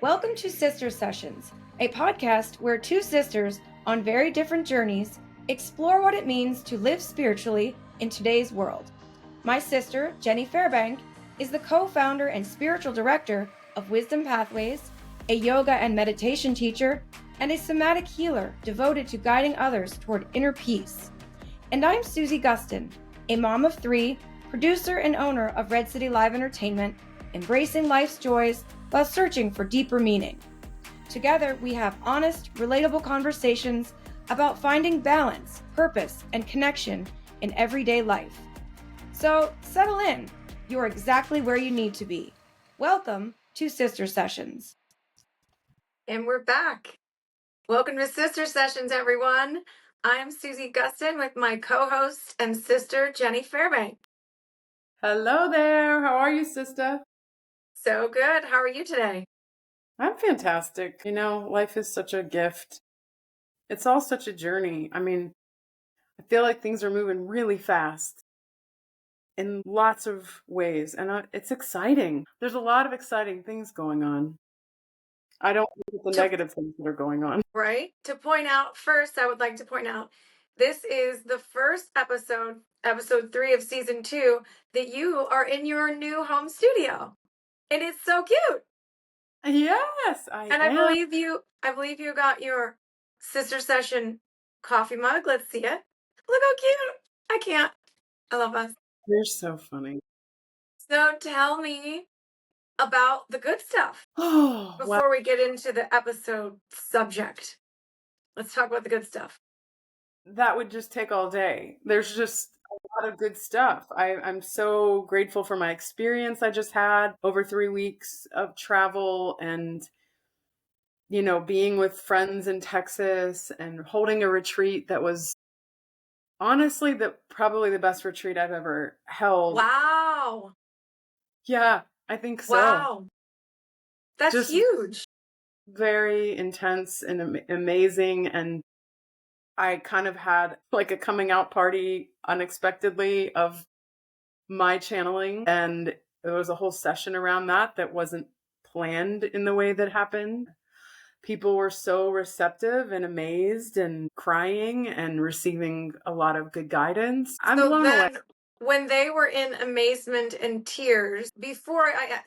Welcome to Sister Sessions, a podcast where two sisters on very different journeys explore what it means to live spiritually in today's world. My sister, Jenny Fairbank, is the co-founder and spiritual director of Wisdom Pathways, a yoga and meditation teacher, and a somatic healer devoted to guiding others toward inner peace. And I'm Susie Gustin, a mom of three, producer and owner of Red City Live Entertainment, embracing life's joys while searching for deeper meaning. Together, we have honest, relatable conversations about finding balance, purpose, and connection in everyday life. So, settle in. You're exactly where you need to be. Welcome to Sister Sessions. And we're back. Welcome to Sister Sessions, everyone. I'm Susie Gustin with my co-host and sister, Jenny Fairbank. Hello there. How are you, sister? So good. How are you today? I'm fantastic. You know, life is such a gift. It's all such a journey. I mean, I feel like things are moving really fast in lots of ways, and it's exciting. There's a lot of exciting things going on. I don't look at the negative things that are going on. Right? To point out, first, I would like to point out, this is the first episode 3 of season 2, that you are in your new home studio. And it's so cute. Yes, I am. I believe you got your Sister Session coffee mug. Let's see it. Look how cute. I can't. I love us. You're so funny. So tell me about the good stuff before we get into the episode subject. Let's talk about the good stuff. That would just take all day. There's just a lot of good stuff. I'm so grateful for my experience I just had over 3 weeks of travel and, you know, being with friends in Texas and holding a retreat that was honestly probably the best retreat I've ever held. Wow. Yeah, I think so. Wow. That's just huge. Very intense and amazing. And I kind of had like a coming out party unexpectedly of my channeling. And there was a whole session around that wasn't planned in the way that happened. People were so receptive and amazed and crying and receiving a lot of good guidance. I'm blown away. When they were in amazement and tears, before I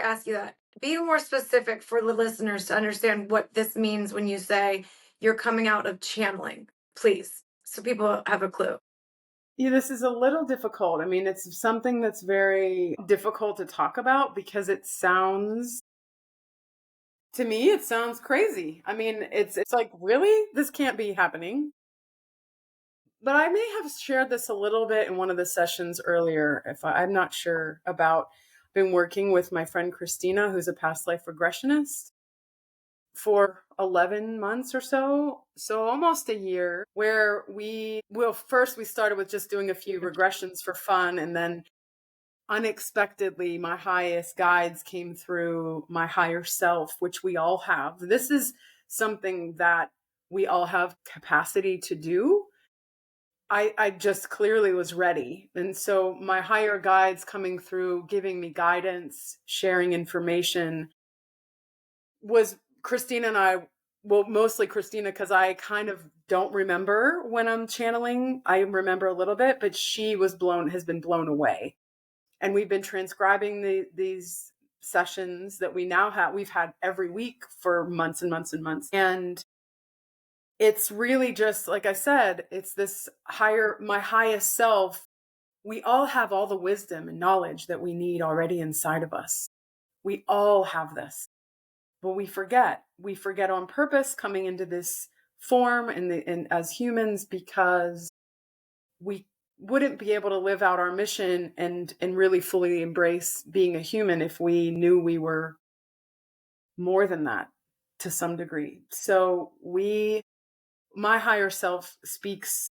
ask you that, be more specific for the listeners to understand what this means when you say you're coming out of channeling, please, so people have a clue. Yeah, this is a little difficult. I mean, it's something that's very difficult to talk about because to me, it sounds crazy. I mean, it's like, really? This can't be happening. But I may have shared this a little bit in one of the sessions earlier. I'm not sure about. Been working with my friend Christina, who's a past life regressionist, for 11 months or so almost a year, where first we started with just doing a few regressions for fun, and then unexpectedly my highest guides came through, my higher self, which we all have. This is something that we all have capacity to do. I just clearly was ready. And so my higher guides coming through, giving me guidance, sharing information, was Christina and I, well, mostly Christina, because I kind of don't remember when I'm channeling. I remember a little bit, but she has been blown away. And we've been transcribing these sessions that we've had every week for months and months and months. And it's really just, like I said, it's this my highest self. We all have all the wisdom and knowledge that we need already inside of us. We all have this, but we forget on purpose coming into this form and as humans, because we wouldn't be able to live out our mission and really fully embrace being a human if we knew we were more than that to some degree. So my higher self speaks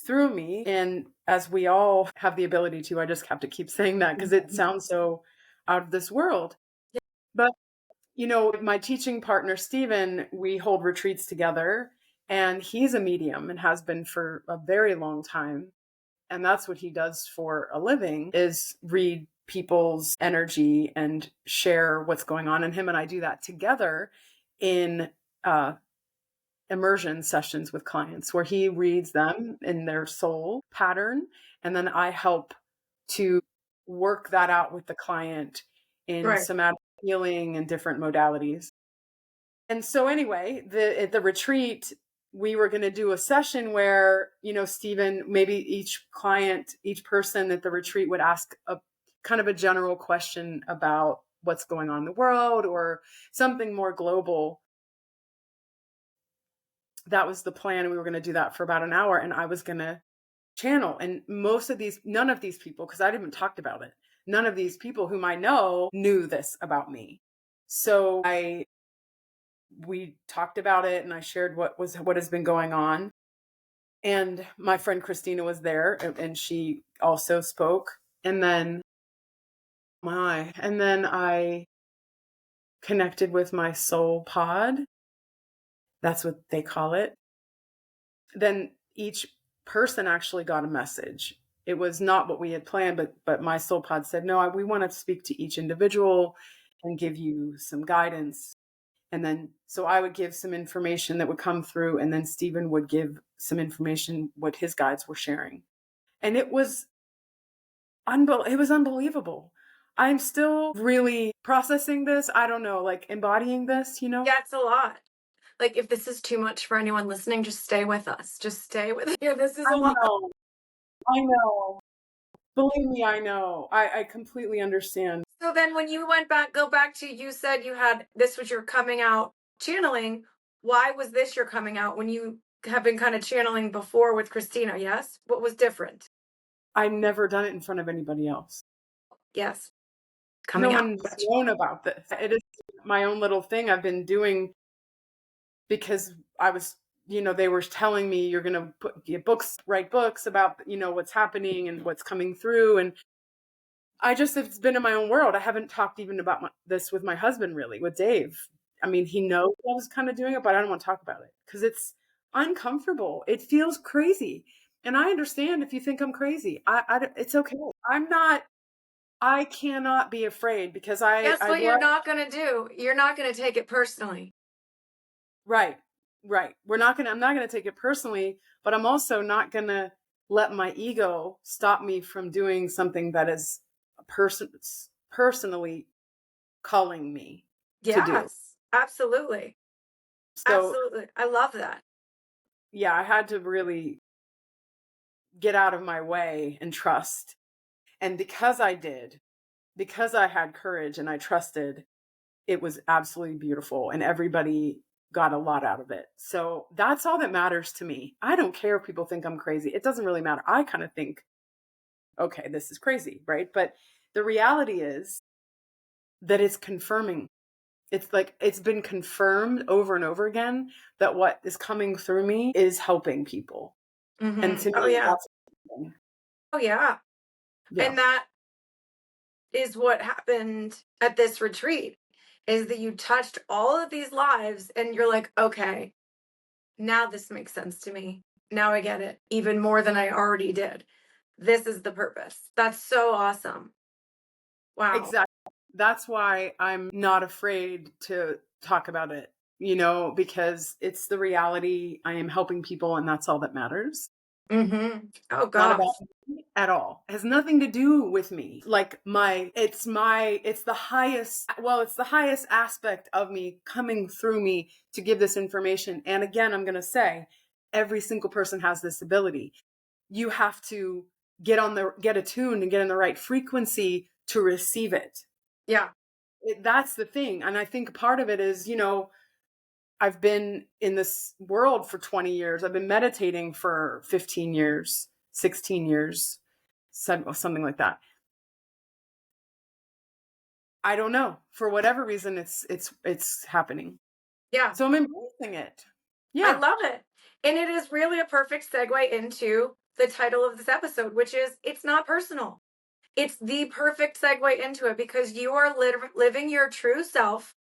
through me, and as we all have the ability to, I just have to keep saying that because it sounds so out of this world. Yeah. But, you know, my teaching partner, Stephen, we hold retreats together, and he's a medium and has been for a very long time. And that's what he does for a living, is read people's energy and share what's going on. And him and I do that together in immersion sessions with clients where he reads them in their soul pattern. And then I help to work that out with the client in Right. somatic healing and different modalities. And so anyway, at the retreat, we were going to do a session where, Stephen, maybe each person at the retreat would ask a kind of a general question about what's going on in the world or something more global. That was the plan. We were going to do that for about an hour, and I was going to channel. And none of these people, because I didn't talked about it, none of these people whom I know knew this about me. So we talked about it, and I shared what has been going on. And my friend Christina was there, and she also spoke. And then I connected with my soul pod. That's what they call it. Then each person actually got a message. It was not what we had planned, but my soul pod said, no, we want to speak to each individual and give you some guidance. And then, so I would give some information that would come through, and then Stephen would give some information, what his guides were sharing. And it was unbelievable. I'm still really processing this. I don't know, like embodying this, Yeah, it's a lot. Like, if this is too much for anyone listening, just stay with us. Just stay with it. Yeah, this is a lot. I know. Believe me, I know. I completely understand. So then when you go back to, you said this was your coming out channeling. Why was this your coming out when you have been kind of channeling before with Christina? Yes. What was different? I've never done it in front of anybody else. Yes. No one's known about this. It is my own little thing I've been doing because I was, they were telling me you're going to write books about, what's happening and what's coming through. And it's been in my own world. I haven't talked even about this with my husband, really, with Dave. I mean, he knows I was kind of doing it, but I don't want to talk about it because it's uncomfortable. It feels crazy. And I understand if you think I'm crazy. It's okay. I cannot be afraid because Guess what you're not going to do? You're not going to take it personally. Right. I'm not going to take it personally, but I'm also not going to let my ego stop me from doing something that is personally calling me to do. Yes, absolutely. So, absolutely. I love that. Yeah, I had to really get out of my way and trust. And because I had courage and I trusted, it was absolutely beautiful and everybody got a lot out of it. So that's all that matters to me. I don't care if people think I'm crazy. It doesn't really matter. I kind of think, okay, this is crazy, right? But the reality is that it's confirming. It's like, it's been confirmed over and over again that what is coming through me is helping people. Mm-hmm. And to me, that's yeah. And that is what happened at this retreat, is that you touched all of these lives and you're like, okay, now this makes sense to me. Now I get it even more than I already did. This is the purpose. That's so awesome. Wow. Exactly. That's why I'm not afraid to talk about it, because it's the reality. I am helping people and that's all that matters. Mm-hmm. Oh, God. Not about me at all. It has nothing to do with me. Like it's the highest aspect of me coming through me to give this information. And again, I'm going to say every single person has this ability. You have to get attuned and get in the right frequency to receive it. Yeah. That's the thing. And I think part of it is, I've been in this world for 20 years. I've been meditating for 15 years, 16 years, something like that. I don't know. For whatever reason, it's happening. Yeah. So I'm embracing it. Yeah. I love it. And it is really a perfect segue into the title of this episode, which is It's Not Personal. It's the perfect segue into it because you are living your true self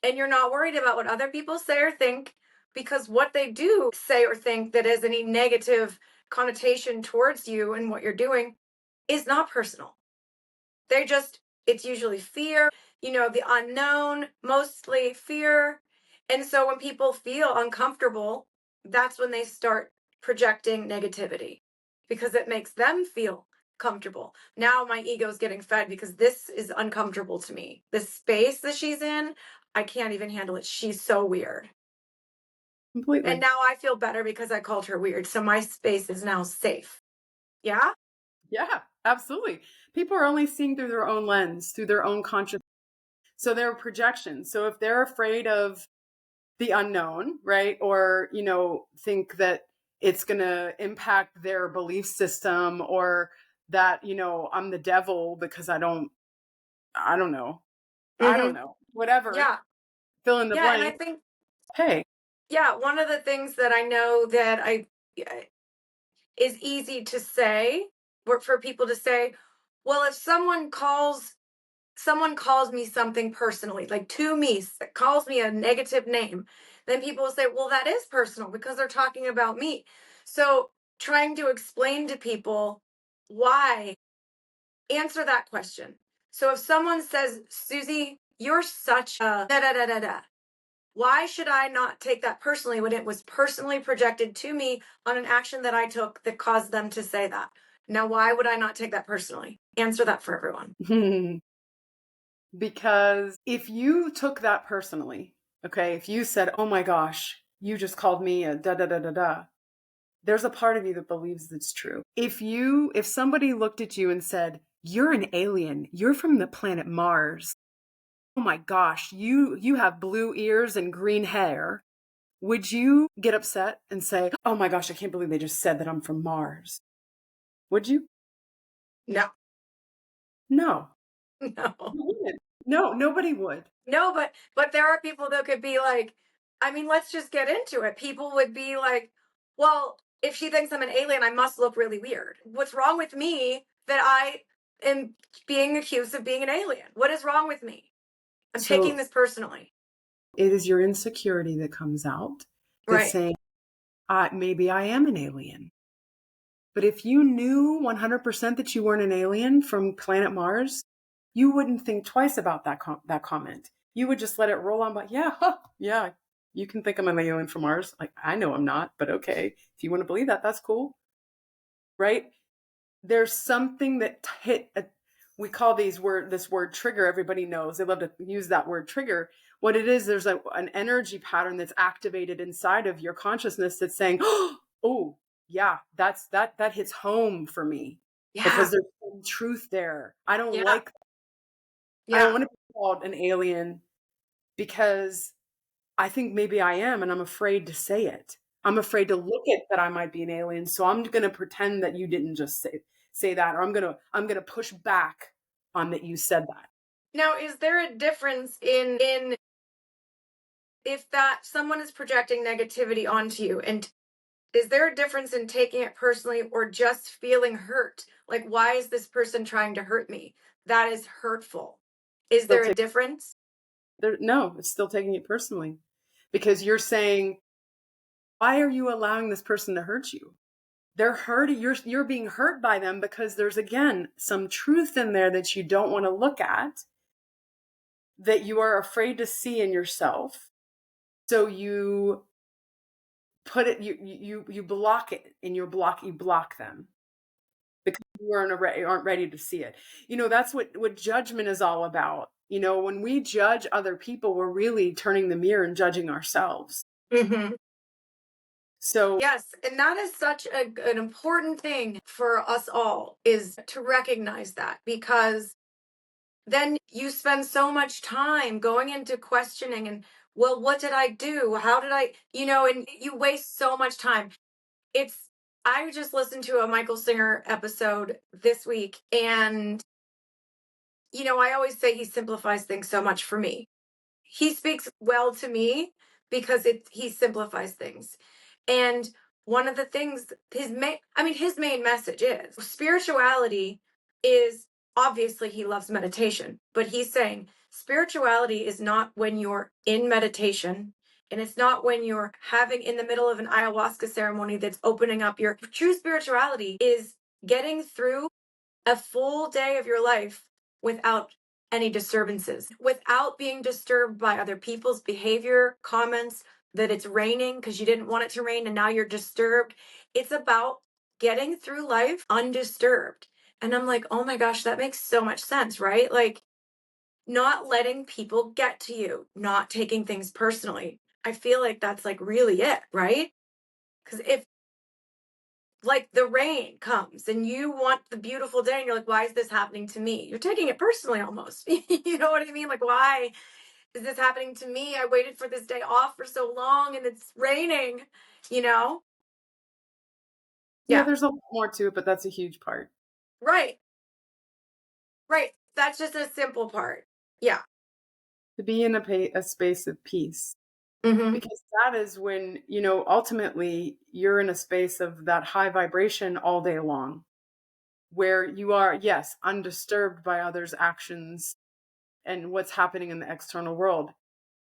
and you're not worried about what other people say or think, because what they do say or think that has any negative connotation towards you and what you're doing is not personal. It's usually fear, the unknown, mostly fear. And so when people feel uncomfortable, that's when they start projecting negativity because it makes them feel comfortable. Now my ego's getting fed because this is uncomfortable to me. The space that she's in, I can't even handle it. She's so weird. Completely. And now I feel better because I called her weird. So my space is now safe. Yeah? Yeah, absolutely. People are only seeing through their own lens, through their own conscious. So they're projections. So if they're afraid of the unknown, right? Or, think that it's going to impact their belief system, or that, I'm the devil because I don't know. I don't know. Whatever. Yeah. Fill in the Yeah. And I blank. think, Hey. yeah, one of the things that I know that is easy to say, for people to say, well, if someone calls me something personally, like to me, calls me a negative name, then people will say, well, that is personal because they're talking about me. So trying to explain to people why, answer that question. So if someone says, Susie, you're such a da da da da da, why should I not take that personally when it was personally projected to me on an action that I took that caused them to say that? Now, why would I not take that personally? Answer that for everyone. Because if you took that personally, okay, if you said, oh my gosh, you just called me a da da da da da, there's a part of you that believes it's true. If somebody looked at you and said, you're an alien, you're from the planet Mars, oh my gosh, you have blue ears and green hair, would you get upset and say, oh my gosh, I can't believe they just said that I'm from Mars? Would you? No. No. No. You wouldn't. No, nobody would. No, but there are people that could be like, I mean, let's just get into it. People would be like, well, if she thinks I'm an alien, I must look really weird. What's wrong with me that I am being accused of being an alien? What is wrong with me? I'm taking this personally. It is your insecurity that comes out that's Right. saying, maybe I am an alien. But if you knew 100% that you weren't an alien from planet Mars, you wouldn't think twice about that comment. You would just let it roll on. But yeah, yeah, you can think I'm an alien from Mars. Like, I know I'm not, but okay. If you want to believe that, that's cool. Right? There's something that we call this word trigger. Everybody knows. They love to use that word trigger. What it is, there's an energy pattern that's activated inside of your consciousness that's saying, oh, yeah, that hits home for me. Yeah. Because there's some truth there. I don't like that. Yeah. I don't want to be called an alien because I think maybe I am, and I'm afraid to say it. I'm afraid to look at that I might be an alien. So I'm going to pretend that you didn't just say that, or I'm going to push back on that you said that. Now, is there a difference in if that someone is projecting negativity onto you, and is there a difference in taking it personally or just feeling hurt? Like, why is this person trying to hurt me? That is hurtful. Is there a difference? No, it's still taking it personally, because you're saying, why are you allowing this person to hurt you? They're hurting. You're being hurt by them because there's, again, some truth in there that you don't want to look at, that you are afraid to see in yourself. So you put it, you block it, and you block them because you aren't ready to see it. That's what judgment is all about. When we judge other people, we're really turning the mirror and judging ourselves. Mm-hmm. So yes, and that is such an important thing for us all, is to recognize that, because then you spend so much time going into questioning and, well, what did I do? How did I, and you waste so much time. I just listened to a Michael Singer episode this week, and, I always say he simplifies things so much for me. He speaks well to me because he simplifies things. And one of the things, his main message is spirituality is, obviously he loves meditation, but he's saying spirituality is not when you're in meditation, and it's not when you're having in the middle of an ayahuasca ceremony that's opening up. Your true spirituality is getting through a full day of your life without any disturbances, without being disturbed by other people's behavior, comments, that it's raining because you didn't want it to rain and now you're disturbed. It's about getting through life undisturbed. And I'm like, oh my gosh, that makes so much sense, right? Like, not letting people get to you, not taking things personally. I feel like that's like really it, right? Because if like the rain comes and you want the beautiful day and you're like, why is this happening to me? You're taking it personally almost. You know what I mean? Like, why is this happening to me? I waited for this day off for so long and it's raining, you know? Yeah, Yeah. there's a lot more to it, but that's a huge part. Right. Right. That's just a simple part. Yeah. To be in a space of peace. Mm-hmm. Because that is when, ultimately you're in a space of that high vibration all day long, where you are, yes, undisturbed by others' actions and what's happening in the external world.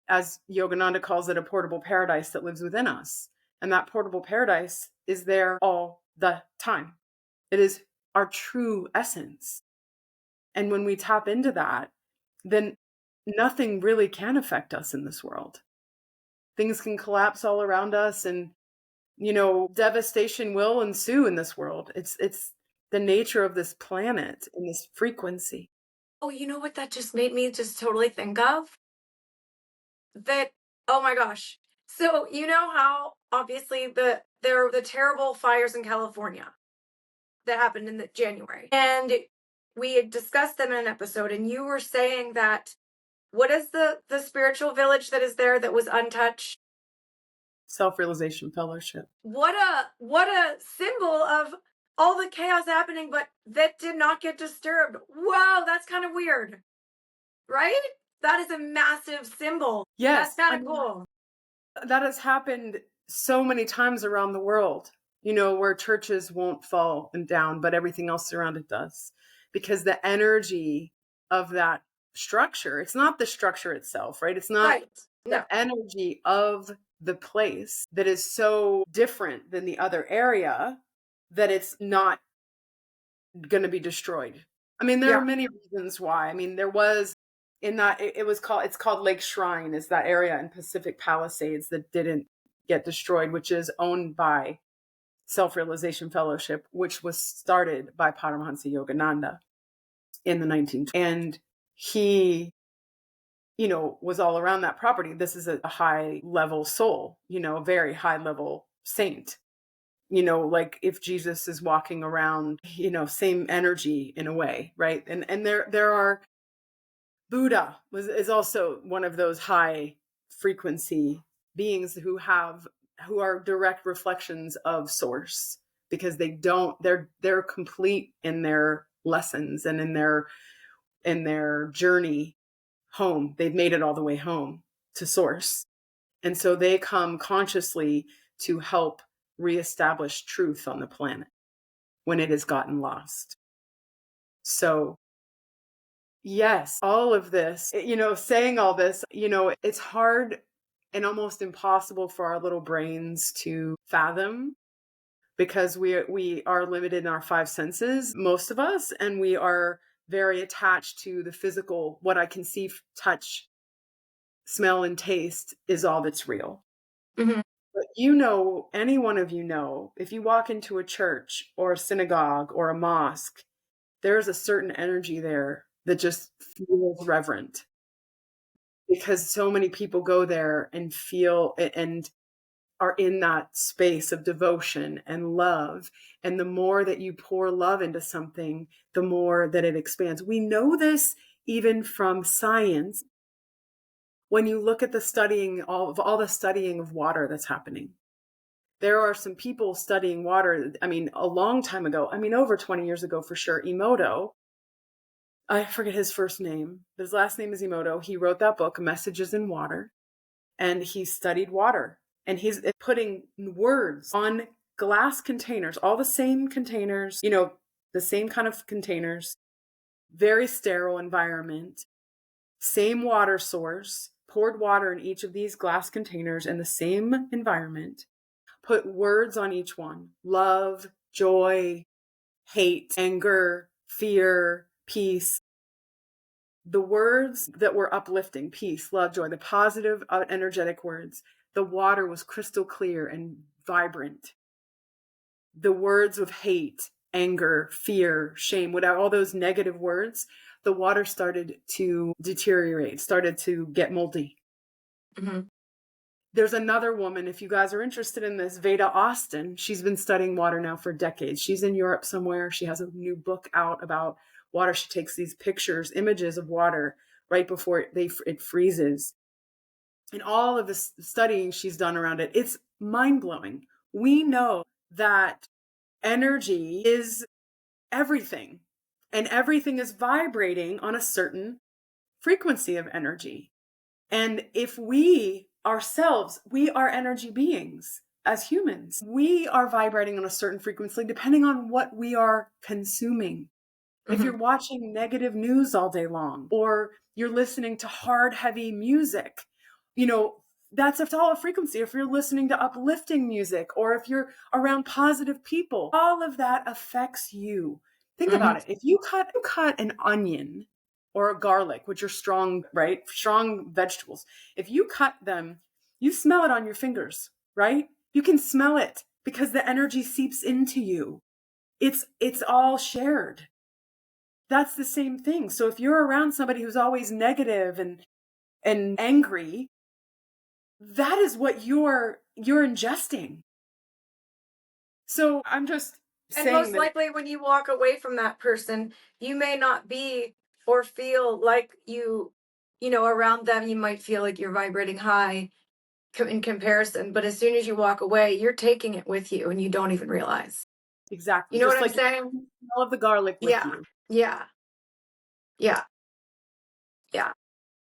As Yogananda calls it, a portable paradise that lives within us. And that portable paradise is there all the time. It is our true essence. And when we tap into that, then nothing really can affect us in this world. Things can collapse all around us and, devastation will ensue in this world. It's the nature of this planet and this frequency. Oh, you know what that just made me just totally think of? That, oh my gosh. So you know how obviously there were the terrible fires in California that happened in the January. And we had discussed them in an episode, and you were saying that what is the spiritual village that is there that was untouched? Self-realization fellowship. What a symbol of all the chaos happening, but that did not get disturbed. Wow, that's kind of weird. Right? That is a massive symbol. Yes. That's kind of cool. That has happened so many times around the world, where churches won't fall and down, but everything else around it does. Because the energy of that structure, it's not the structure itself, right? It's not Right. No. the energy of the place that is so different than the other area that it's not going to be destroyed. I mean, there are many reasons why. I mean, there was in that it's called Lake Shrine, is that area in Pacific Palisades that didn't get destroyed, which is owned by Self-Realization Fellowship, which was started by Paramahansa Yogananda in the 1920s. And he, was all around that property. This is a high level soul, a very high level saint. Like if Jesus is walking around, same energy in a way, right? And there are Buddha is also one of those high frequency beings who are direct reflections of source, because they're complete in their lessons and in their journey home. They've made it all the way home to source. And so they come consciously to help reestablish truth on the planet when it has gotten lost. So yes, all of this, saying all this, it's hard and almost impossible for our little brains to fathom, because we are limited in our five senses, most of us, and we are very attached to the physical. What I can see, touch, smell, and taste is all that's real. Mm-hmm. But any one of if you walk into a church or a synagogue or a mosque, there's a certain energy there that just feels reverent, because so many people go there and feel and are in that space of devotion and love. And the more that you pour love into something, the more that it expands. We know this even from science. When you look at the studying, all the studying of water that's happening, there are some people studying water. I mean, a long time ago, over 20 years ago for sure, Emoto, I forget his first name, but his last name is Emoto. He wrote that book, Messages in Water, and he studied water. And he's putting words on glass containers, all the same containers, the same kind of containers, very sterile environment, same water source, poured water in each of these glass containers in the same environment, put words on each one: love, joy, hate, anger, fear, peace. The words that were uplifting, peace, love, joy, the positive, energetic words, the water was crystal clear and vibrant. The words of hate, anger, fear, shame, whatever, all those negative words, the water started to deteriorate, started to get moldy. Mm-hmm. There's another woman, if you guys are interested in this, Veda Austin. She's been studying water now for decades. She's in Europe somewhere. She has a new book out about water. She takes these pictures, images of water right before it freezes. And all of this studying she's done around it, it's mind-blowing. We know that energy is everything, and everything is vibrating on a certain frequency of energy. And if we ourselves, we are energy beings as humans, we are vibrating on a certain frequency depending on what we are consuming. If you're watching negative news all day long, or you're listening to hard, heavy music, that's all a frequency. If you're listening to uplifting music, or if you're around positive people, all of that affects you. Think about it. If you cut an onion or a garlic, which are strong, right? Strong vegetables. If you cut them, you smell it on your fingers, right? You can smell it because the energy seeps into you. It's all shared. That's the same thing. So if you're around somebody who's always negative and angry, that is what you're ingesting. So I'm just saying, and most likely when you walk away from that person, you may not be or feel like around them, you might feel like you're vibrating high in comparison. But as soon as you walk away, you're taking it with you and you don't even realize. Exactly. You know just what like I'm saying? You smell of the garlic with you. Yeah.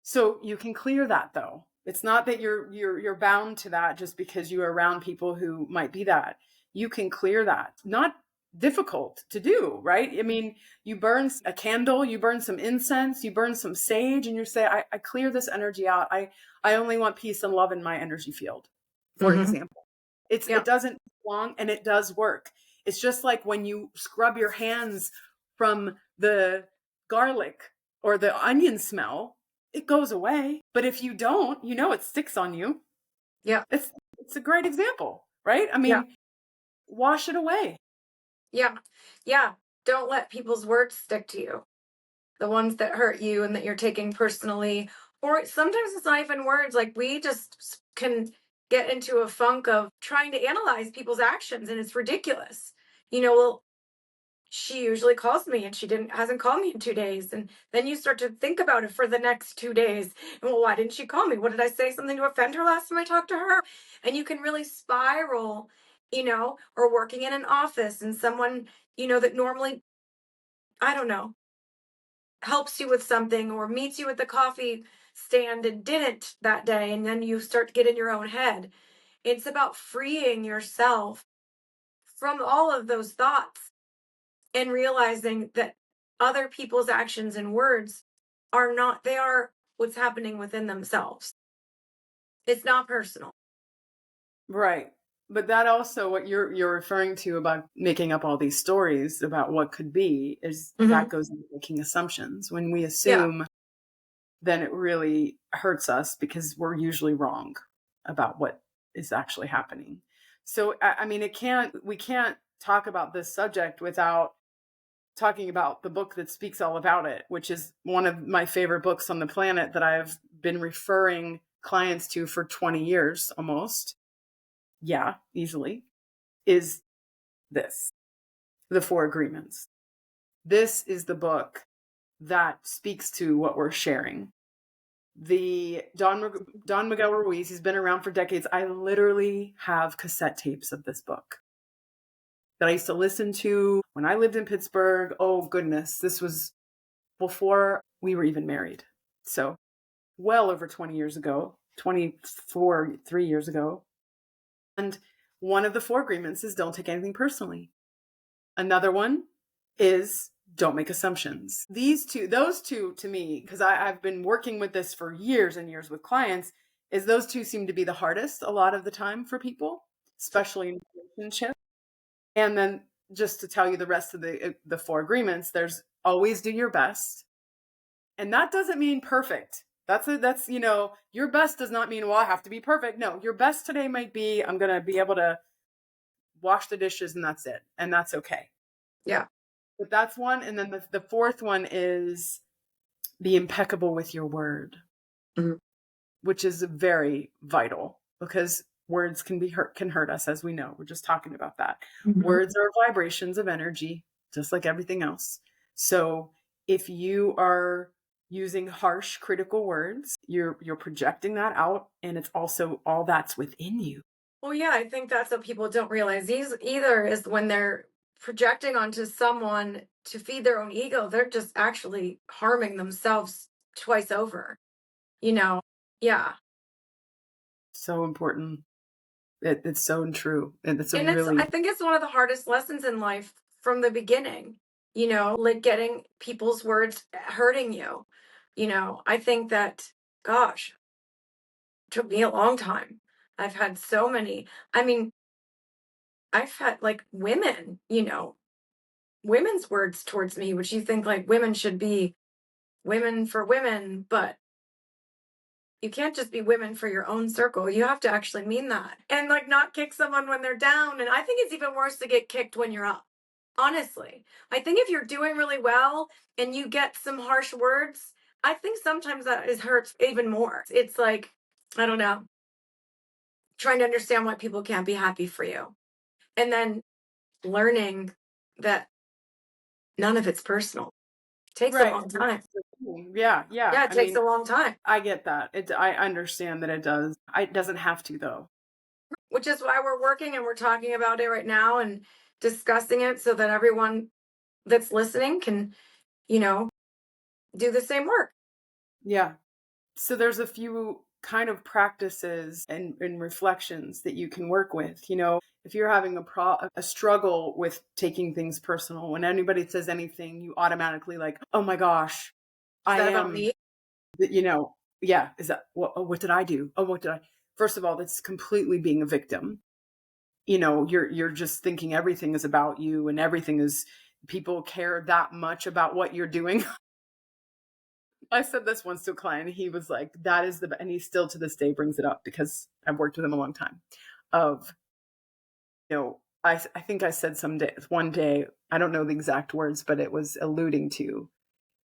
So you can clear that, though. It's not that you're bound to that just because you're around people who might be that. You can clear that. Not difficult to do, right? I mean, you burn a candle, you burn some incense, you burn some sage, and you say, I clear this energy out. I only want peace and love in my energy field, for example. It doesn't take long, and it does work. It's just like when you scrub your hands from the garlic or the onion smell, it goes away. But if you don't, it sticks on you. Yeah. It's a great example, right? I mean, wash it away. Yeah. Yeah. Don't let people's words stick to you. The ones that hurt you and that you're taking personally. Or sometimes it's not even words. Like we just can get into a funk of trying to analyze people's actions, and it's ridiculous. Well, she usually calls me and she hasn't called me in 2 days. And then you start to think about it for the next 2 days. And well, why didn't she call me? What did I say? Something to offend her last time I talked to her? And you can really spiral, or working in an office and someone, that normally, I don't know, helps you with something or meets you at the coffee stand and didn't that day. And then you start to get in your own head. It's about freeing yourself from all of those thoughts and realizing that other people's actions and words they are what's happening within themselves. It's not personal. Right. But that also, what you're referring to about making up all these stories about what could be, is that goes into making assumptions. When we assume, then it really hurts us because we're usually wrong about what is actually happening. So, I mean, we can't talk about this subject without talking about the book that speaks all about it, which is one of my favorite books on the planet that I've been referring clients to for 20 years almost. Yeah, easily, is this, The Four Agreements. This is the book that speaks to what we're sharing. The Don Miguel Ruiz, he's been around for decades. I literally have cassette tapes of this book that I used to listen to when I lived in Pittsburgh. Oh goodness, this was before we were even married. So well over 20 years ago, 3 years ago. And one of the four agreements is don't take anything personally. Another one is don't make assumptions. Those two to me, because I've been working with this for years and years with clients, is those two seem to be the hardest a lot of the time for people, especially in relationships. And then just to tell you the rest of the four agreements, there's always do your best. And that doesn't mean perfect. That's, your best does not mean, well, I have to be perfect. No, your best today might be, I'm going to be able to wash the dishes and that's it. And that's okay. Yeah. But that's one. And then the fourth one is be impeccable with your word, which is very vital because words can hurt us, as we know. We're just talking about that. Words are vibrations of energy, just like everything else. So if you are using harsh, critical words, you're projecting that out, and it's also all that's within you. Well, yeah, I think that's what people don't realize either is when they're projecting onto someone to feed their own ego, they're just actually harming themselves twice over, Yeah. So important. It's so true. And it's And I think it's one of the hardest lessons in life from the beginning, like getting people's words hurting you. I think that, gosh, took me a long time. I've had so many. I mean, I've had like women's words towards me, which you think like women should be women for women, but you can't just be women for your own circle. You have to actually mean that and like not kick someone when they're down. And I think it's even worse to get kicked when you're up. Honestly, I think if you're doing really well and you get some harsh words, I think sometimes that hurts even more. It's like, I don't know, trying to understand why people can't be happy for you. And then learning that none of it's personal. It takes a long time. Yeah. Yeah, it takes a long time. I get that. I understand that it does. It doesn't have to, though. Which is why we're working and we're talking about it right now and discussing it so that everyone that's listening can, do the same work. Yeah. So there's a few kind of practices and reflections that you can work with. If you're having a struggle with taking things personal, when anybody says anything, you automatically like, oh my gosh, Is that about me? Yeah. Is that what did I do? Oh, what did I? First of all, that's completely being a victim. You're just thinking everything is about you and people care that much about what you're doing. I said this once to a client, and he was like, and he still to this day brings it up because I've worked with him a long time I think I said one day, I don't know the exact words, but it was alluding to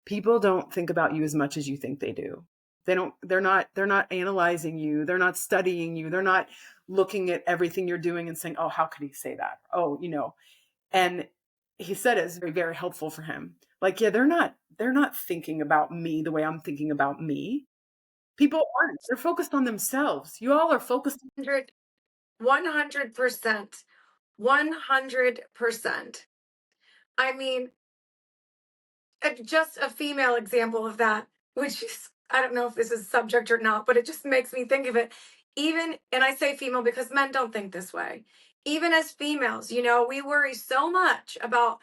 people don't think about you as much as you think they do. They're not analyzing you. They're not studying you. They're not looking at everything you're doing and saying, oh, how could he say that? Oh, and he said it's very, very helpful for him. Like, yeah, they're not thinking about me the way I'm thinking about me. People aren't. They're focused on themselves. You all are focused. 100%. 100%. I mean, just a female example of that, which is, I don't know if this is subject or not, but it just makes me think of it. And I say female because men don't think this way. Even as females, we worry so much about,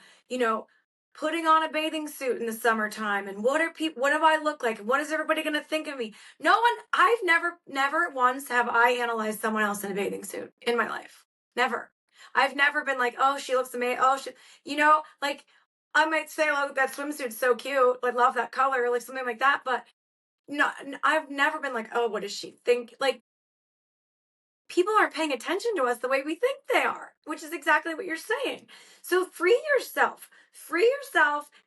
putting on a bathing suit in the summertime and what do I look like? What is everybody going to think of me? I've never once have I analyzed someone else in a bathing suit in my life. Never. I've never been like, oh, she looks amazing. Oh, like I might say, oh, that swimsuit's so cute. I love that color, like something like that. But no, I've never been like, oh, what does she think? Like, people aren't paying attention to us the way we think they are, which is exactly what you're saying. So free yourself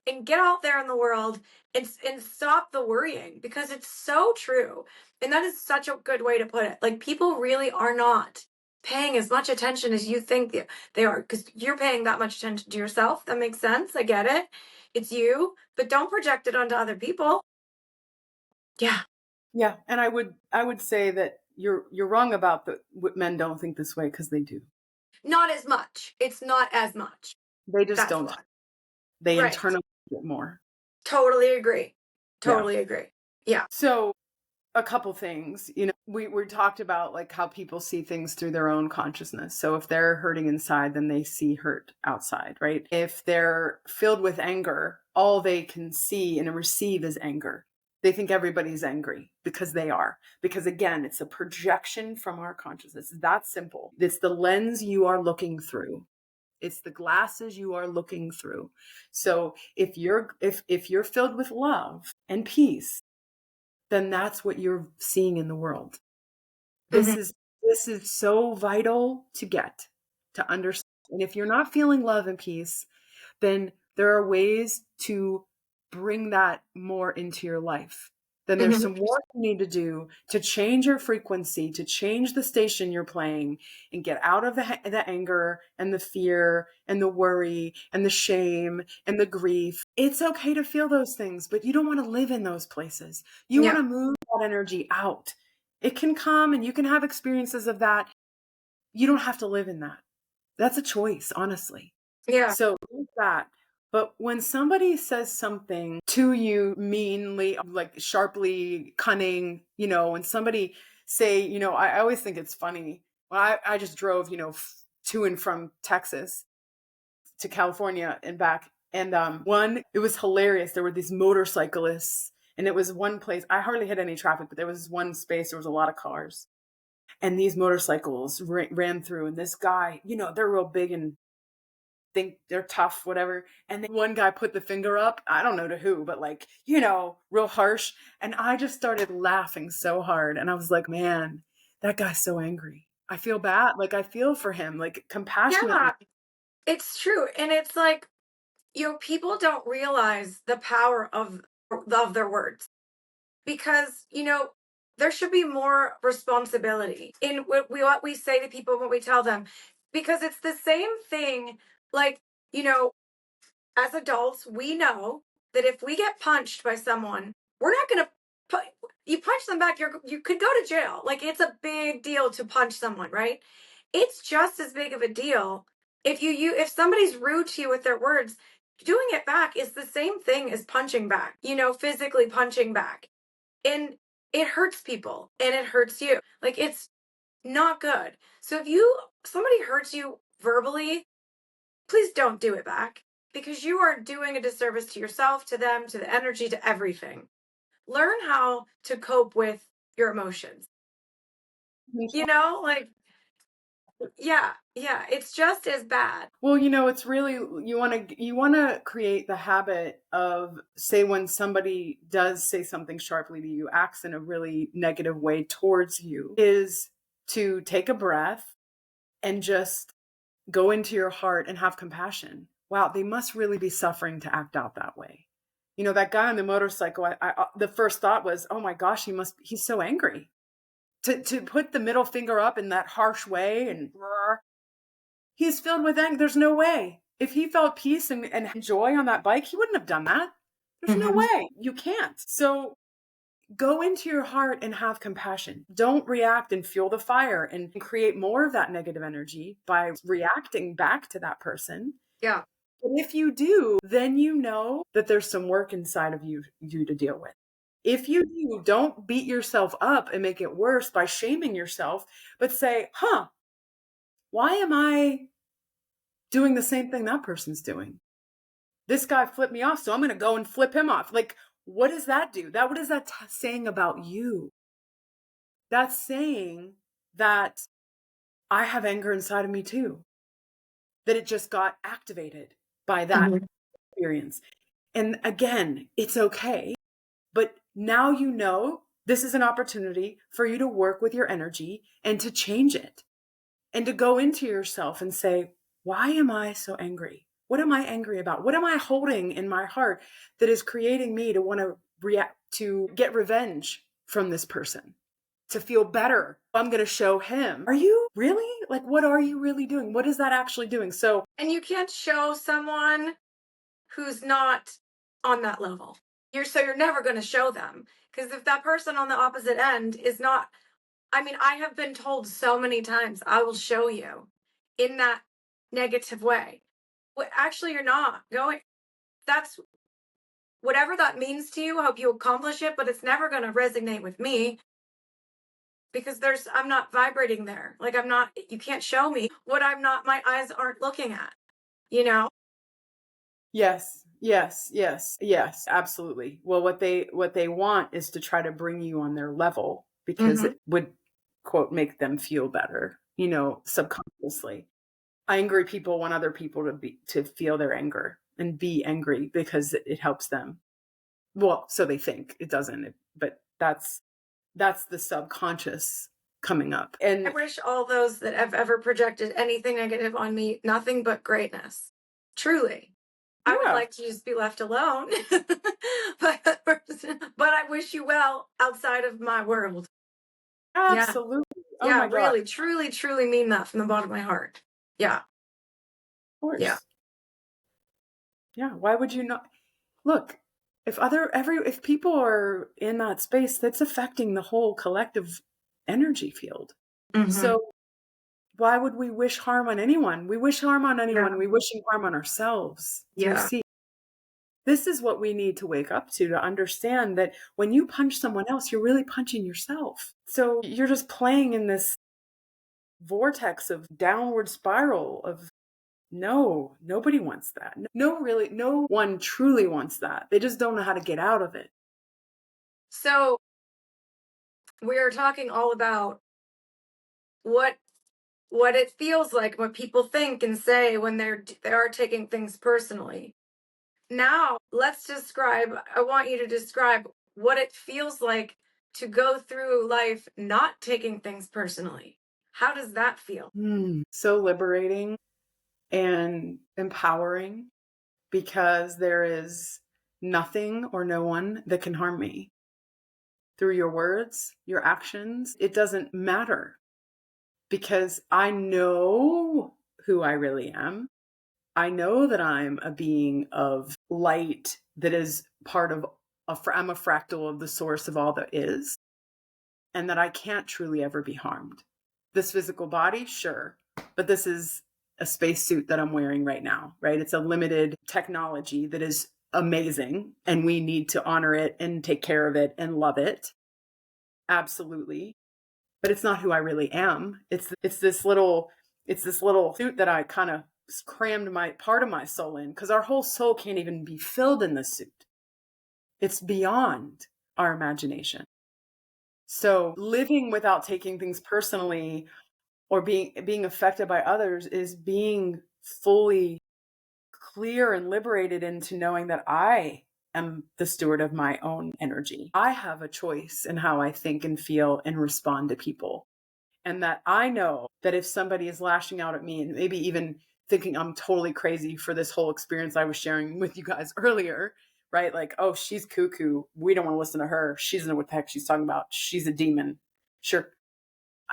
and get out there in the world and stop the worrying because it's so true. And that is such a good way to put it. Like, people really are not paying as much attention as you think they are because you're paying that much attention to yourself. That makes sense. I get it. It's you, but don't project it onto other people. Yeah. Yeah. And I would say that you're wrong about men don't think this way because they do. Not as much. It's not as much. They just don't. They internalize it more. Totally agree. Agree. Yeah. So a couple things, we talked about like how people see things through their own consciousness. So if they're hurting inside, then they see hurt outside, right? If they're filled with anger, all they can see and receive is anger. They think everybody's angry because they are. Because again, it's a projection from our consciousness. It's that simple. It's the lens you are looking through. It's the glasses you are looking through. So if you're filled with love and peace, then that's what you're seeing in the world. Mhm. This is so vital to understand. And if you're not feeling love and peace, then there are ways to bring that more into your life. Then there's Mhm. some work you need to do to change your frequency, to change the station you're playing, and get out of the anger and the fear and the worry and the shame and the grief. It's okay to feel those things, but you don't want to live in those places. You want Yeah. to move that energy out. It can come and you can have experiences of that. You don't have to live in that. That's a choice, honestly. Yeah. So there's that. But when somebody says something to you meanly, like sharply, cunning, when somebody say, I always think it's funny. When I just drove, to and from Texas to California and back. And it was hilarious. There were these motorcyclists, and it was one place, I hardly had any traffic, but there was one space, there was a lot of cars. And these motorcycles ran through, and this guy, they're real big and think they're tough, whatever. And then one guy put the finger up, I don't know to who, but real harsh. And I just started laughing so hard. And I was like, man, that guy's so angry. I feel bad. Like, I feel for him, like compassionately. Yeah. It's true. And it's like, people don't realize the power of their words because, there should be more responsibility in what we say to people, what we tell them, because it's the same thing. Like, you know, as adults, we know that if we get punched by someone, we're not going to put, you punch them back, you could go to jail. Like, it's a big deal to punch someone, right? It's just as big of a deal if somebody's rude to you with their words. Doing it back is the same thing as punching back, physically punching back. And it hurts people and it hurts you. Like, it's not good. So if somebody hurts you verbally, please don't do it back because you are doing a disservice to yourself, to them, to the energy, to everything. Learn how to cope with your emotions. Like, yeah, it's just as bad. Well, it's really, you want to create the habit of, say, when somebody does say something sharply to you, acts in a really negative way towards you, is to take a breath and just go into your heart and have compassion. Wow, they must really be suffering to act out that way. That guy on the motorcycle, the first thought was, oh my gosh, he's so angry. To put the middle finger up in that harsh way, and he's filled with anger. There's no way. If he felt peace and joy on that bike, he wouldn't have done that. There's no Mhm. way. You can't. So go into your heart and have compassion. Don't react and fuel the fire and create more of that negative energy by reacting back to that person. Yeah. But if you do, then you know that there's some work inside of you to deal with. If you do, don't beat yourself up and make it worse by shaming yourself, but say, why am I doing the same thing that person's doing? This guy flipped me off, so I'm going to go and flip him off. Like, what does that do? What is that saying about you? That's saying that I have anger inside of me too, that it just got activated by that Mhm. experience. And again, it's okay. But now this is an opportunity for you to work with your energy and to change it and to go into yourself and say, why am I so angry? What am I angry about? What am I holding in my heart that is creating me to want to react, to get revenge from this person, to feel better? I'm going to show him. Are you really? Like, what are you really doing? What is that actually doing? So, And you can't show someone who's not on that level. You're never going to show them because if that person on the opposite end is not, I have been told so many times, I will show you in that negative way. Well, actually, you're not going. That's whatever that means to you. I hope you accomplish it, but it's never going to resonate with me because I'm not vibrating there. Like, you can't show me what my eyes aren't looking at, you know? yes, absolutely. Well, what they want is to try to bring you on their level because Mhm. it would, quote, make them feel better, subconsciously. angry people want other people to feel their anger and be angry because it helps them. Well, so they think. It doesn't, but that's the subconscious coming up. And I wish all those that have ever projected anything negative on me, nothing but greatness. Truly. I would like to just be left alone. but I wish you well outside of my world. Absolutely. Yeah. Oh Yeah, my God. really, truly, truly mean that from the bottom of my heart. Yeah. Of course. Yeah. Yeah. Why would you not? Look, if people are in that space, that's affecting the whole collective energy field. Mhm. So why would we wish harm on anyone? We wish harm on anyone. Yeah. We wish harm on ourselves. Do you Yeah. see? This is what we need to wake up to understand that when you punch someone else, you're really punching yourself. So you're just playing in this vortex of downward spiral of no, nobody wants that. No, really, no one truly wants that. They just don't know how to get out of it. So we're talking all about what it feels like, what people think and say when they are taking things personally. Now, I want you to describe what it feels like to go through life not taking things personally. How does that feel? So liberating and empowering, because there is nothing or no one that can harm me. Through your words, your actions, it doesn't matter, because I know who I really am. I know that I'm a being of light that is part of, I'm a fractal of the source of all that is, and that I can't truly ever be harmed. This physical body, sure, but this is a spacesuit that I'm wearing right now, right? It's a limited technology that is amazing, and we need to honor it and take care of it and love it. Absolutely. But it's not who I really am. It's this little suit that I kind of crammed my part of my soul in, because our whole soul can't even be filled in this suit. It's beyond our imagination. So living without taking things personally or being affected by others is being fully clear and liberated into knowing that I am the steward of my own energy. I have a choice in how I think and feel and respond to people. And that I know that if somebody is lashing out at me and maybe even thinking I'm totally crazy for this whole experience I was sharing with you guys earlier, right? Like, oh, she's cuckoo. We don't want to listen to her. She doesn't know what the heck she's talking about. She's a demon. Sure.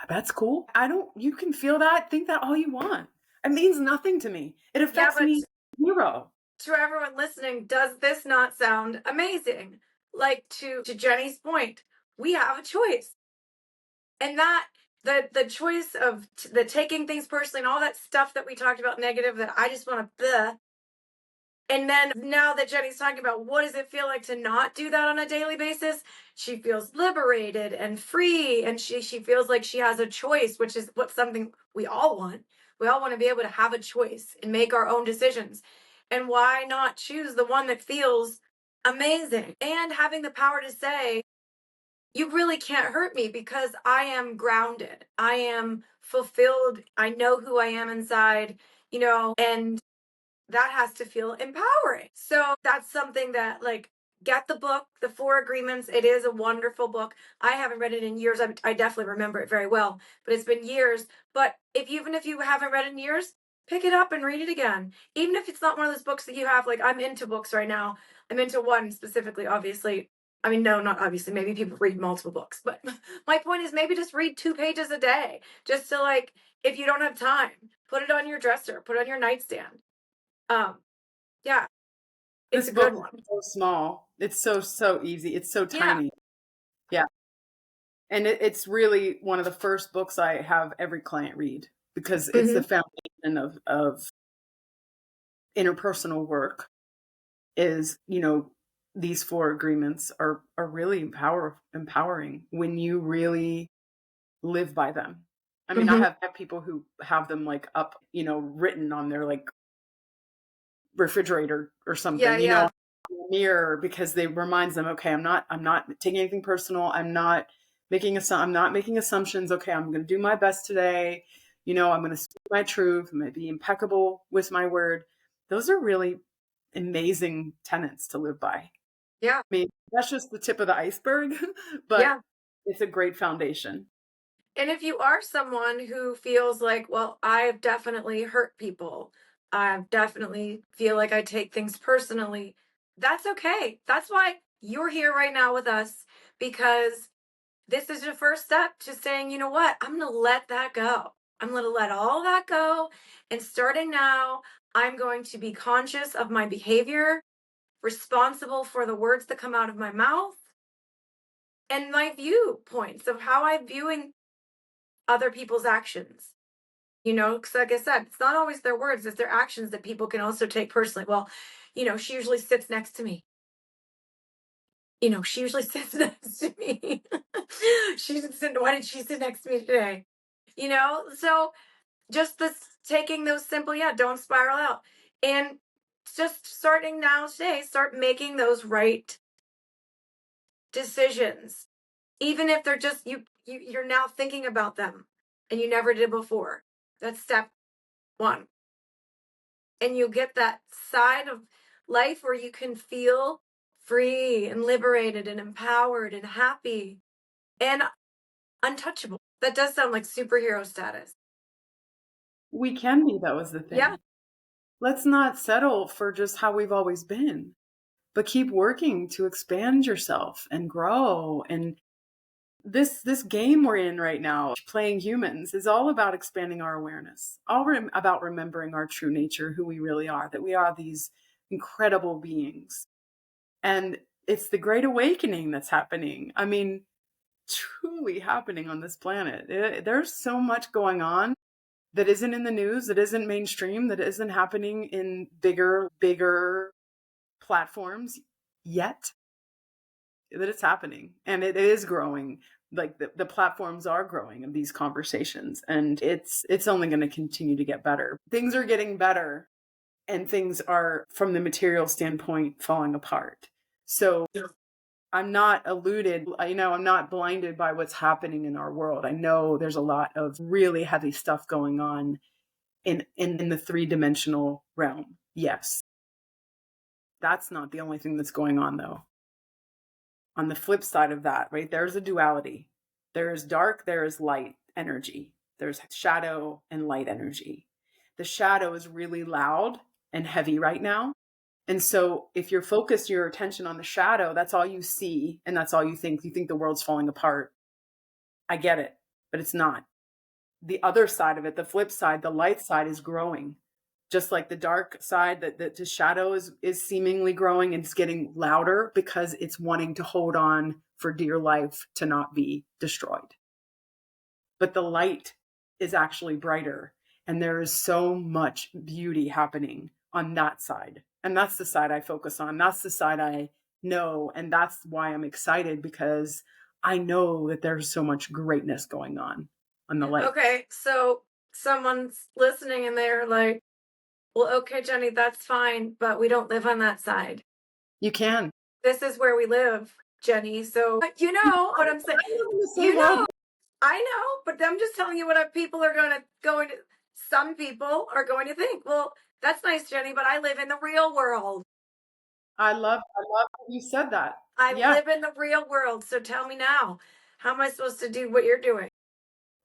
That's cool. You can feel that, think that all you want. It means nothing to me. It affects me zero. To everyone listening, does this not sound amazing? Like, to Jenny's point, we have a choice. And that the choice of the taking things personally and all that stuff that we talked about negative that I just want to and then now that Jenny's talking about what does it feel like to not do that on a daily basis, she feels liberated and free, and she feels like she has a choice, which is what something we all want. We all want to be able to have a choice and make our own decisions. And why not choose the one that feels amazing? And having the power to say, you really can't hurt me because I am grounded. I am fulfilled. I know who I am inside, and that has to feel empowering. So that's something that, like, get the book, The Four Agreements. It is a wonderful book. I haven't read it in years. I definitely remember it very well, but it's been years. But even if you haven't read it in years, pick it up and read it again. Even if it's not one of those books that you have, like, I'm into books right now. I'm into one specifically, obviously. I mean, no, not obviously. Maybe people read multiple books, but my point is maybe just read 2 pages a day. Just to, like, if you don't have time, put it on your dresser, put it on your nightstand. Yeah, it's a good one. Is so small. It's so easy. It's so tiny. Yeah. And it's really one of the first books I have every client read, because it's the foundation of interpersonal work. Is, these 4 agreements are really empowering when you really live by them. I mean, I have people who have them like up, written on their like refrigerator or something, mirror, because they reminds them, okay, I'm not taking anything personal. I'm not making assumptions. Okay, I'm going to do my best today. I'm going to speak my truth. I'm going to be impeccable with my word. Those are really amazing tenets to live by. Yeah. I mean, that's just the tip of the iceberg, but Yeah. it's a great foundation. And if you are someone who feels like, well, I've definitely hurt people, I definitely feel like I take things personally, that's okay. That's why you're here right now with us, because this is your first step to saying, you know what, I'm going to let that go. I'm going to let all that go. And starting now, I'm going to be conscious of my behavior, responsible for the words that come out of my mouth, and my viewpoints of how I'm viewing other people's actions. Because like I said, it's not always their words, it's their actions that people can also take personally. Well, she usually sits next to me. She usually sits next to me. Why did she sit next to me today? So just this taking those simple, don't spiral out. And just starting now today, start making those right decisions. Even if they're just you're now thinking about them and you never did before. That's step one. And you'll get that side of life where you can feel free and liberated and empowered and happy and untouchable. That does sound like superhero status. We can be, that was the thing. Yeah. Let's not settle for just how we've always been, but keep working to expand yourself and grow. And this game we're in right now, playing humans, is all about expanding our awareness, about remembering our true nature, who we really are, that we are these incredible beings. And it's the great awakening that's happening. I mean, truly happening on this planet. There's so much going on that isn't in the news, that isn't mainstream, that isn't happening in bigger platforms yet, that it's happening. And it is growing. Like the platforms are growing of these conversations, and it's only going to continue to get better. Things are getting better, and things are, from the material standpoint, falling apart. So I'm not I'm not blinded by what's happening in our world. I know there's a lot of really heavy stuff going on in the three-dimensional realm. Yes. That's not the only thing that's going on, though. On the flip side of that, right, there's a duality. There is dark, there is light energy. There's shadow and light energy. The shadow is really loud and heavy right now. And so if you're focused your attention on the shadow, that's all you see, and that's all you think. You think the world's falling apart. I get it, but it's not. The other side of it, the flip side, the light side, is growing. Just like the dark side, that the shadow is seemingly growing, and it's getting louder because it's wanting to hold on for dear life to not be destroyed. But the light is actually brighter, and there is so much beauty happening on that side. And that's the side I focus on. That's the side I know. And that's why I'm excited, because I know that there's so much greatness going on the light. Okay, so someone's listening and they're like, well, okay, Jenny, that's fine, but we don't live on that side. You can. This is where we live, Jenny. So you know what I'm saying. I know, but I'm just telling you what people are going to. Some people are going to think, well, that's nice, Jenny, but I live in the real world. I love that you said that. I live in the real world. So tell me now, how am I supposed to do what you're doing?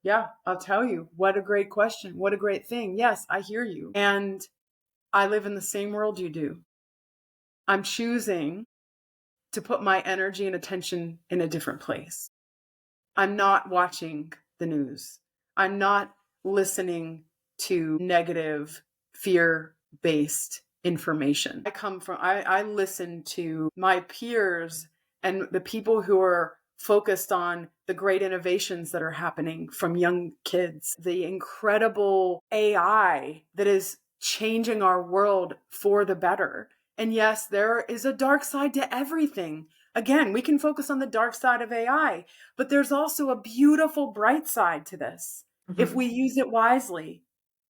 Yeah, I'll tell you. What a great question. What a great thing. Yes, I hear you. And I live in the same world you do. I'm choosing to put my energy and attention in a different place. I'm not watching the news. I'm not listening to negative, fear-based information. I listen to my peers and the people who are focused on the great innovations that are happening from young kids, the incredible AI that is changing our world for the better. And yes, there is a dark side to everything. Again, we can focus on the dark side of AI, but there's also a beautiful bright side to this if we use it wisely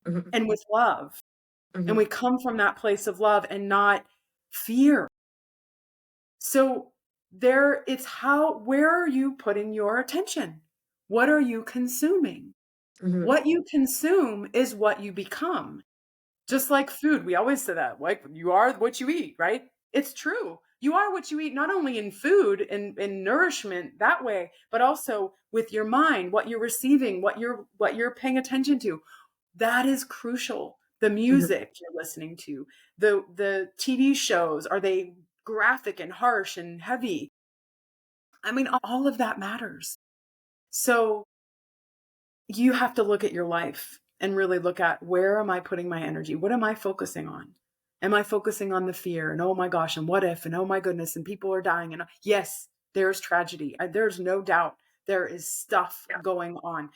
and with love. And we come from that place of love and not fear. So where are you putting your attention? What are you consuming? What you consume is what you become. Just like food, we always say that, like you are what you eat, right? It's true. You are what you eat, not only in food and in nourishment that way, but also with your mind, what you're receiving, what you're paying attention to. That is crucial. The music you're listening to, the TV shows, are they graphic and harsh and heavy? I mean, all of that matters. So you have to look at your life and really look at, where am I putting my energy? What am I focusing on? Am I focusing on the fear and, oh my gosh, and what if, and oh my goodness, and people are dying? And yes, there's tragedy. There's no doubt there is stuff going on,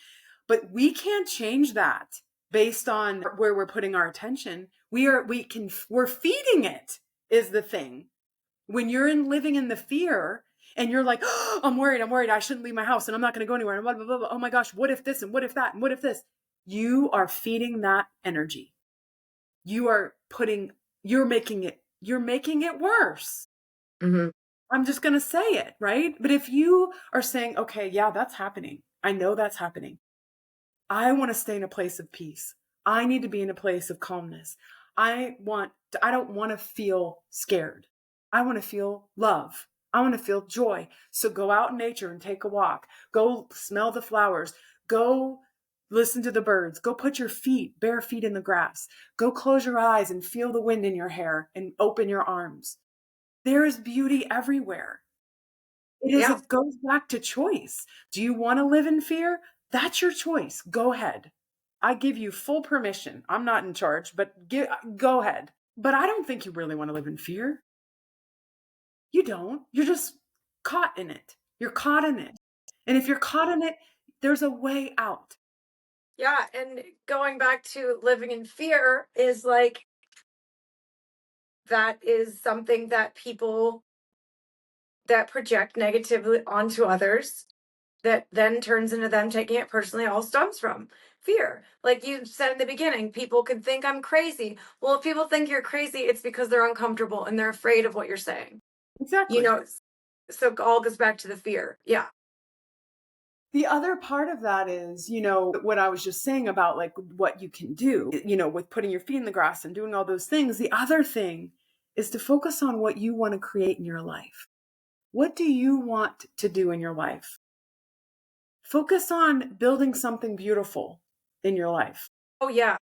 but we can't change that based on where we're putting our attention. We're feeding it is the thing. When you're living in the fear, and you're like, oh, I'm worried, I shouldn't leave my house, and I'm not going to go anywhere, and blah, blah, blah, blah. Oh my gosh, what if this, and what if that, and what if this? You are feeding that energy. You're making it worse. I'm just going to say it, right? But if you are saying, okay, yeah, that's happening. I know that's happening. I want to stay in a place of peace. I need to be in a place of calmness. I don't want to feel scared. I want to feel love. I want to feel joy. So go out in nature and take a walk. Go smell the flowers. Go listen to the birds. Go put your bare feet in the grass. Go close your eyes and feel the wind in your hair and open your arms. There is beauty everywhere. It goes back to choice. Do you want to live in fear? That's your choice. Go ahead. I give you full permission. I'm not in charge, but go ahead. But I don't think you really want to live in fear. You don't. You're just caught in it. You're caught in it. And if you're caught in it, there's a way out. Yeah. And going back to living in fear is like, that is something that people that project negatively onto others, that then turns into them taking it personally, all stems from fear. Like you said in the beginning, people could think I'm crazy. Well, if people think you're crazy, it's because they're uncomfortable and they're afraid of what you're saying. Exactly. So it all goes back to the fear. Yeah. The other part of that is, what I was just saying about like what you can do, with putting your feet in the grass and doing all those things. The other thing is to focus on what you want to create in your life. What do you want to do in your life? Focus on building something beautiful in your life. Oh, yeah.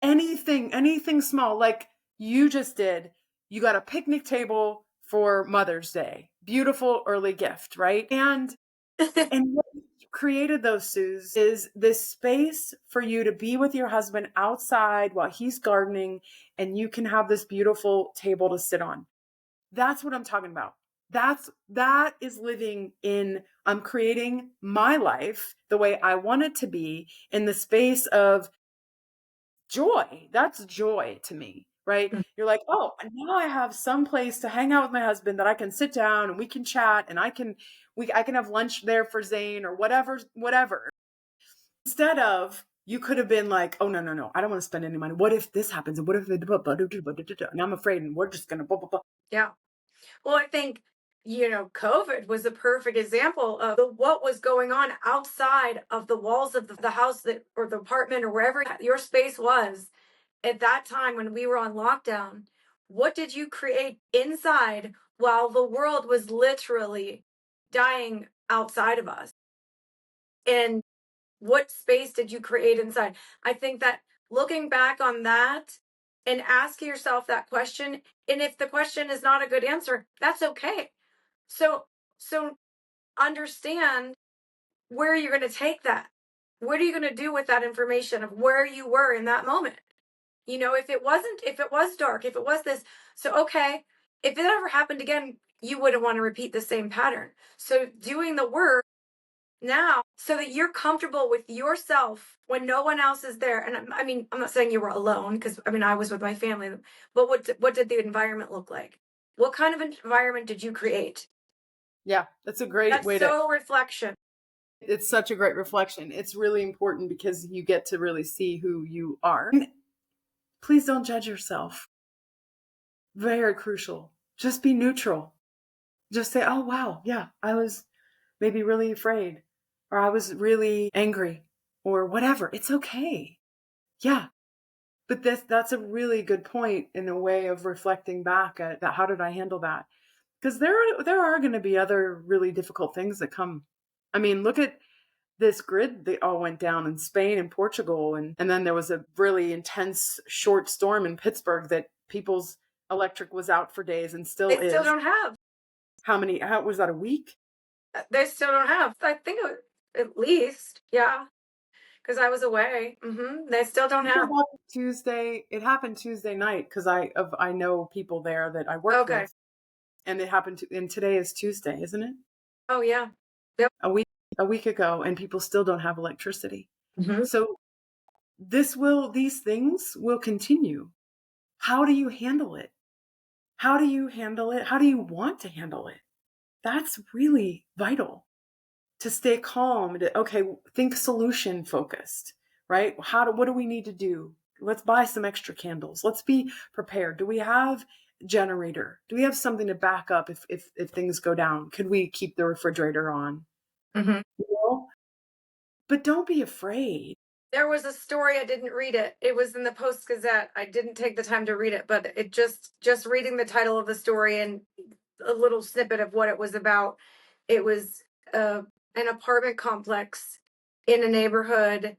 Anything small, like you just did. You got a picnic table for Mother's Day. Beautiful early gift, right? And what created those, Suze, is this space for you to be with your husband outside while he's gardening, and you can have this beautiful table to sit on. That's what I'm talking about. That is living in, I'm creating my life the way I want it to be, in the space of joy. That's joy to me, right? You're like, oh, now I have some place to hang out with my husband that I can sit down and we can chat, and I can have lunch there for Zane or whatever. Instead of, you could have been like, oh, no, I don't want to spend any money. What if this happens? And what if and I'm afraid, and we're just going to blah, blah, blah. Yeah. Well, I think, COVID was a perfect example of what was going on outside of the walls of the house or the apartment or wherever your space was at that time when we were on lockdown. What did you create inside while the world was literally dying outside of us? And what space did you create inside? I think that looking back on that and asking yourself that question, and if the question is not a good answer, that's okay. So understand where you're going to take that. What are you going to do with that information of where you were in that moment? If it was dark, if it was this, so okay, if it ever happened again, you wouldn't want to repeat the same pattern. So doing the work now so that you're comfortable with yourself when no one else is there. And I mean, I'm not saying you were alone, because I was with my family, but what did the environment look like? What kind of environment did you create? Yeah, that's a great way to reflection. It's such a great reflection. It's really important because you get to really see who you are. And please don't judge yourself. Very crucial. Just be neutral. Just say, oh, wow, yeah, I was maybe really afraid, or I was really angry. or whatever. It's okay. Yeah. But that's a really good point in a way of reflecting back at that. How did I handle that? Because there are going to be other really difficult things that come. I mean, look at this grid that all went down in Spain and Portugal. And then there was a really intense short storm in Pittsburgh that people's electric was out for days and still They still is. don't have. How was that, a week? They still don't have. I think at least, yeah, because I was away. They still don't have. It happened Tuesday night because I know people there that I work Okay. with, and and today is Tuesday, isn't it? Oh yeah. Yep. A week ago, and people still don't have electricity. Mm-hmm. So these things will continue. How do you handle it? How do you handle it? How do you want to handle it? That's really vital to stay calm. Think solution focused, right? What do we need to do? Let's buy some extra candles. Let's be prepared. Do we have a generator? Do we have something to back up if things go down? Could we keep the refrigerator on? Mm-hmm. You know? But don't be afraid. There was a story, I didn't read it. It was in the Post Gazette. I didn't take the time to read it, but it just reading the title of the story and a little snippet of what it was about. It was an apartment complex in a neighborhood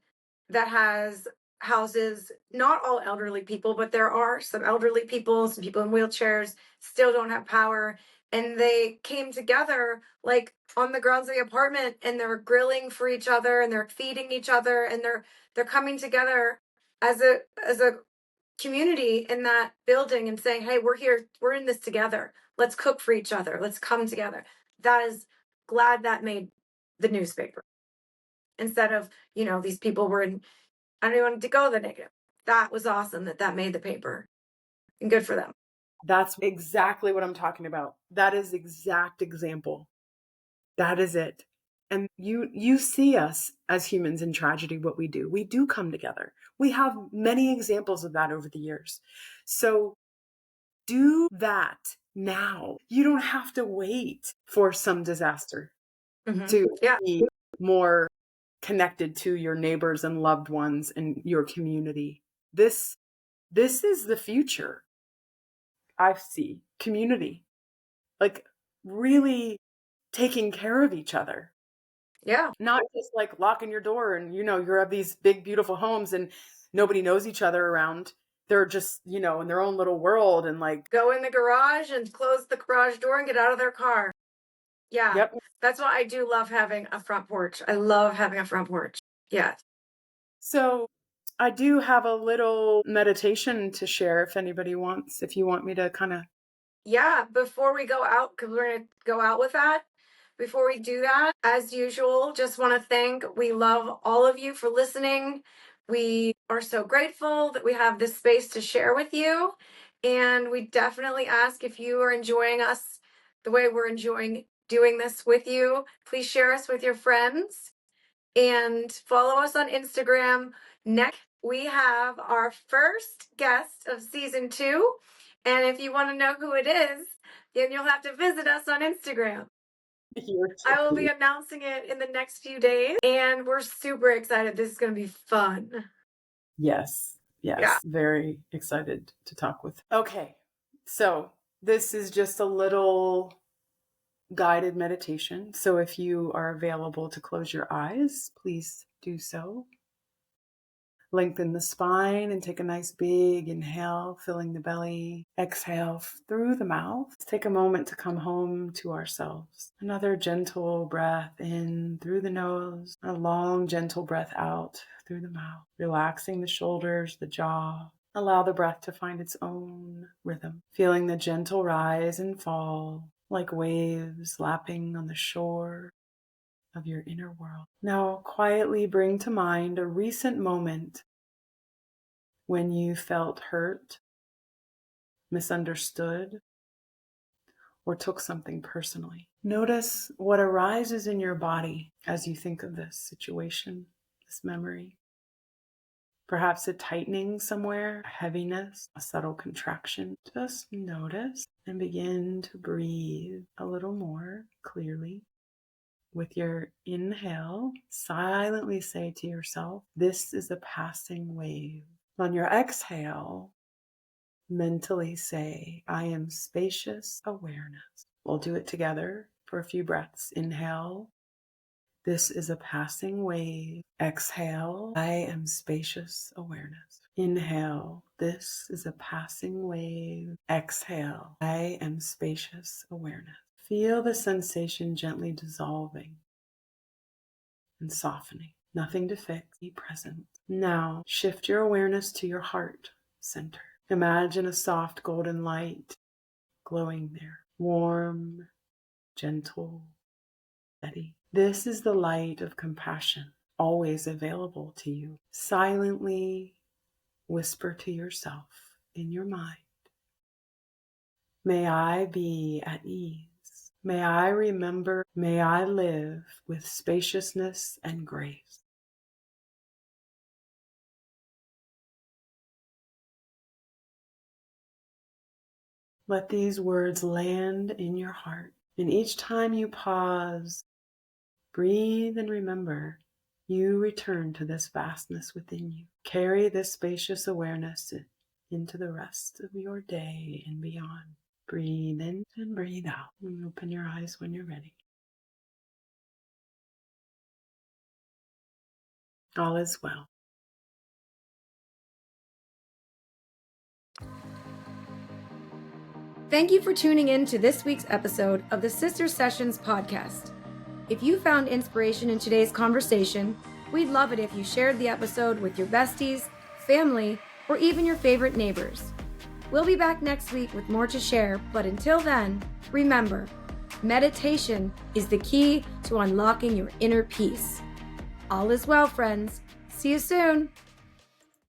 that has houses, not all elderly people, but there are some elderly people, some people in wheelchairs still don't have power. And they came together like on the grounds of the apartment, and they're grilling for each other and they're feeding each other, and they're coming together as a community in that building and saying, hey, we're here, we're in this together. Let's cook for each other. Let's come together. That is glad that made the newspaper. Instead of, these people were in, I don't even want to go the negative. That was awesome that made the paper. And good for them. That's exactly what I'm talking about. That is exact example. That is it. And you see us as humans in tragedy, what we do. We do come together. We have many examples of that over the years. So do that now. You don't have to wait for some disaster to be more connected to your neighbors and loved ones and your community. This is the future. I see community, like really taking care of each other. Yeah. Not just like locking your door and, you have these big, beautiful homes and nobody knows each other around. They're just, in their own little world and like. Go in the garage and close the garage door and get out of their car. Yeah. Yep. That's why I do love having a front porch. I love having a front porch. Yeah. So I do have a little meditation to share if you want me to kind of. Yeah. Before we go out, because we're going to go out with that. Before we do that, as usual, just want to we love all of you for listening. We are so grateful that we have this space to share with you. And we definitely ask, if you are enjoying us the way we're enjoying doing this with you, please share us with your friends and follow us on Instagram. Next, we have our first guest of season 2. And if you want to know who it is, then you'll have to visit us on Instagram. I will be announcing it in the next few days, and we're super excited. This is going to be fun. Yes. Yeah. Very excited to talk with. Okay. So this is just a little guided meditation. So if you are available to close your eyes, please do so. Lengthen the spine and take a nice big inhale, filling the belly. Exhale through the mouth. Let's take a moment to come home to ourselves. Another gentle breath in through the nose. A long, gentle breath out through the mouth. Relaxing the shoulders, the jaw. Allow the breath to find its own rhythm. Feeling the gentle rise and fall like waves lapping on the shore of your inner world. Now quietly bring to mind a recent moment when you felt hurt, misunderstood, or took something personally. Notice what arises in your body as you think of this situation, this memory. Perhaps a tightening somewhere, a heaviness, a subtle contraction. Just notice and begin to breathe a little more clearly. With your inhale, silently say to yourself, this is a passing wave. On your exhale, mentally say, I am spacious awareness. We'll do it together for a few breaths. Inhale, this is a passing wave. Exhale, I am spacious awareness. Inhale, this is a passing wave. Exhale, I am spacious awareness. Feel the sensation gently dissolving and softening. Nothing to fix, be present. Now, shift your awareness to your heart center. Imagine a soft golden light glowing there. Warm, gentle, steady. This is the light of compassion, always available to you. Silently whisper to yourself in your mind, may I be at ease. May I remember, may I live with spaciousness and grace. Let these words land in your heart. And each time you pause, breathe and remember, you return to this vastness within you. Carry this spacious awareness into the rest of your day and beyond. Breathe in and breathe out. And open your eyes when you're ready. All is well. Thank you for tuning in to this week's episode of the Sister Sessions podcast. If you found inspiration in today's conversation, we'd love it if you shared the episode with your besties, family, or even your favorite neighbors. We'll be back next week with more to share, but until then, remember, meditation is the key to unlocking your inner peace. All is well, friends. See you soon.